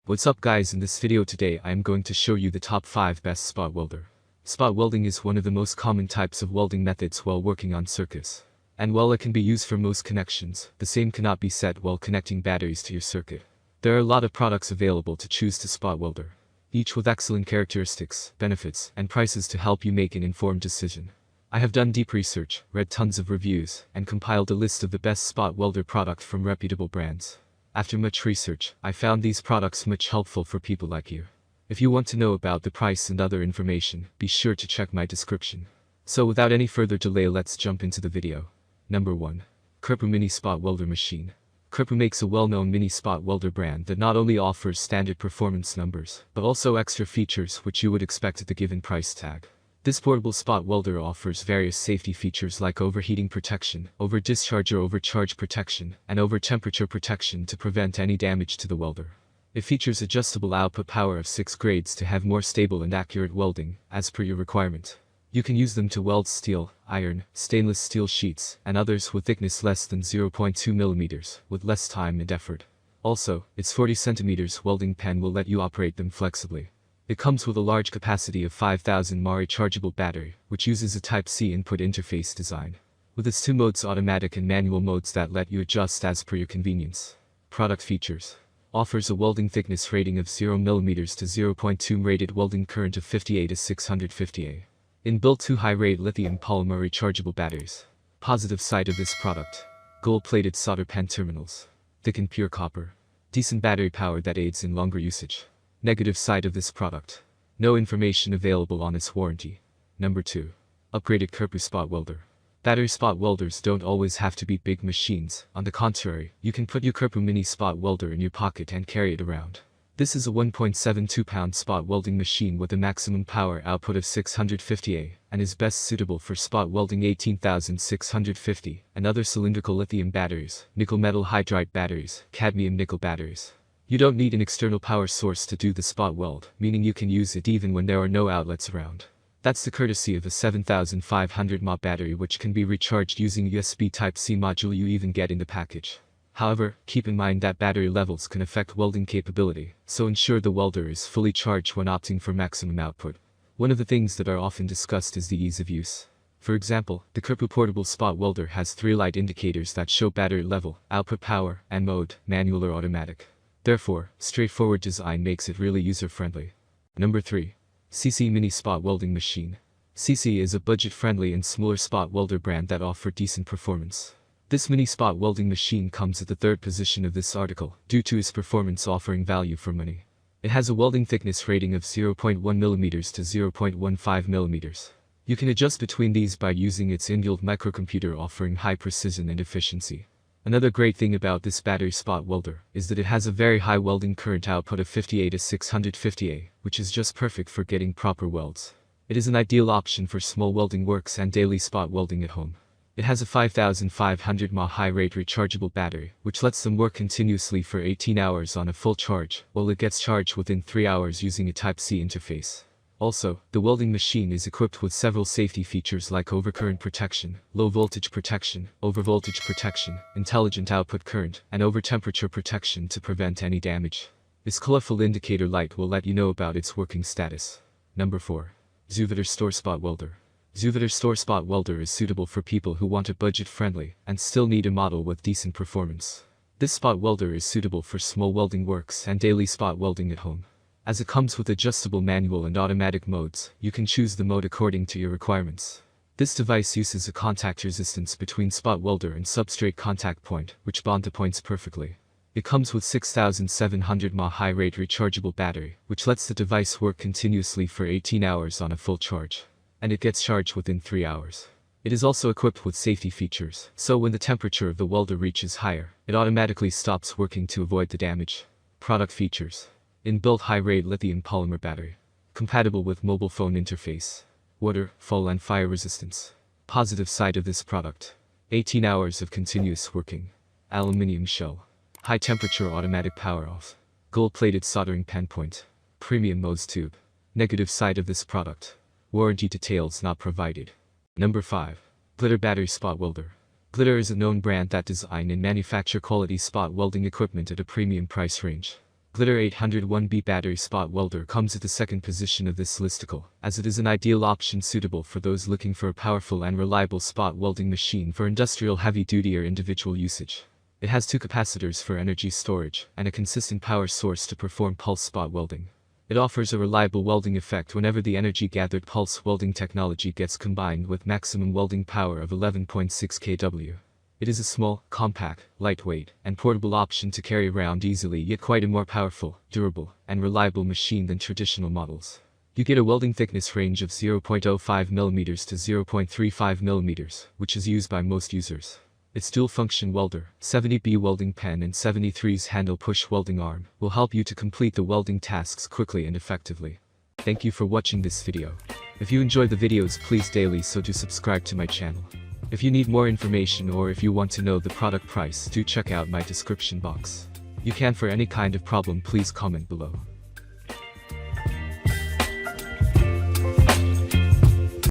What's up guys, in this video today I am going to show you the top 5 best spot welder. Spot welding is one of the most common types of welding methods while working on circuits. And while it can be used for most connections, the same cannot be said while connecting batteries to your circuit. There are a lot of products available to choose to spot welder, each with excellent characteristics, benefits, and prices to help you make an informed decision. I have done deep research, read tons of reviews, and compiled a list of the best spot welder product from reputable brands. After much research, I found these products much helpful for people like you. If you want to know about the price and other information, be sure to check my description. So without any further delay, let's jump into the video. Number 1. Kerpu Mini Spot Welder Machine. Kerpu makes a well-known mini spot welder brand that not only offers standard performance numbers, but also extra features which you would expect at the given price tag. This portable spot welder offers various safety features like overheating protection, over-discharge or overcharge protection, and over-temperature protection to prevent any damage to the welder. It features adjustable output power of 6 grades to have more stable and accurate welding, as per your requirement. You can use them to weld steel, iron, stainless steel sheets, and others with thickness less than 0.2 mm, with less time and effort. Also, its 40 cm welding pen will let you operate them flexibly. It comes with a large capacity of 5000 mAh rechargeable battery, which uses a Type-C input interface design, with its 2 modes, automatic and manual modes, that let you adjust as per your convenience. Product features. Offers a welding thickness rating of 0 mm to 0.2 rated welding current of 50A to 650A. Inbuilt 2 high-rate lithium polymer rechargeable batteries. Positive side of this product. Gold-plated solder pen terminals. Thick and pure copper. Decent battery power that aids in longer usage. Negative side of this product. No information available on its warranty. Number 2. Upgraded Kerpu Spot Welder. Battery spot welders don't always have to be big machines. On the contrary, you can put your Kerpu Mini Spot Welder in your pocket and carry it around. This is a 1.72-pound spot welding machine with a maximum power output of 650A, and is best suitable for spot welding 18650 and other cylindrical lithium batteries, nickel metal hydride batteries, cadmium nickel batteries. You don't need an external power source to do the spot weld, meaning you can use it even when there are no outlets around. That's the courtesy of a 7500 mAh battery, which can be recharged using USB Type-C module you even get in the package. However, keep in mind that battery levels can affect welding capability, so ensure the welder is fully charged when opting for maximum output. One of the things that are often discussed is the ease of use. For example, the Kerpu portable spot welder has 3 light indicators that show battery level, output power, and mode, manual or automatic. Therefore, straightforward design makes it really user-friendly. Number 3. Seesii Mini Spot Welding Machine. Seesii is a budget-friendly and smaller spot welder brand that offers decent performance. This mini spot welding machine comes at the 3rd position of this article, due to its performance offering value for money. It has a welding thickness rating of 0.1 mm to 0.15 mm. You can adjust between these by using its inbuilt microcomputer, offering high precision and efficiency. Another great thing about this battery spot welder is that it has a very high welding current output of 50A to 650A, which is just perfect for getting proper welds. It is an ideal option for small welding works and daily spot welding at home. It has a 5500 mAh high-rate rechargeable battery, which lets them work continuously for 18 hours on a full charge, while it gets charged within 3 hours using a Type-C interface. Also, the welding machine is equipped with several safety features like overcurrent protection, low voltage protection, overvoltage protection, intelligent output current, and over-temperature protection to prevent any damage. This colorful indicator light will let you know about its working status. Number 4. ZHUVATAR Store Spot Welder. ZHUVATAR Store Spot Welder is suitable for people who want a budget-friendly and still need a model with decent performance. This spot welder is suitable for small welding works and daily spot welding at home. As it comes with adjustable manual and automatic modes, you can choose the mode according to your requirements. This device uses a contact resistance between spot welder and substrate contact point, which bond the points perfectly. It comes with 6700 mAh high-rate rechargeable battery, which lets the device work continuously for 18 hours on a full charge. And it gets charged within 3 hours. It is also equipped with safety features, so when the temperature of the welder reaches higher, it automatically stops working to avoid the damage. Product features. Inbuilt high-rate lithium polymer battery. Compatible with mobile phone interface. Water, fall and fire resistance. Positive side of this product. 18 hours of continuous working. Aluminium shell. High temperature automatic power off. Gold-plated soldering pen point. Premium Mose tube. Negative side of this product. Warranty details not provided. Number 5. Glitter Battery Spot Welder. Glitter is a known brand that design and manufacture quality spot welding equipment at a premium price range. Glitter 801B battery Spot Welder comes at the second position of this listicle, as it is an ideal option suitable for those looking for a powerful and reliable spot welding machine for industrial heavy-duty or individual usage. It has 2 capacitors for energy storage, and a consistent power source to perform pulse spot welding. It offers a reliable welding effect whenever the energy-gathered pulse welding technology gets combined with maximum welding power of 11.6 kW. It is a small, compact, lightweight, and portable option to carry around easily, yet quite a more powerful, durable, and reliable machine than traditional models. You get a welding thickness range of 0.05 mm to 0.35 mm, which is used by most users. Its dual-function welder, 70B welding pen and 73's handle push welding arm, will help you to complete the welding tasks quickly and effectively. Thank you for watching this video. If you enjoy the videos, please daily so do subscribe to my channel. If you need more information or if you want to know the product price, do check out my description box. You can for any kind of problem, please comment below.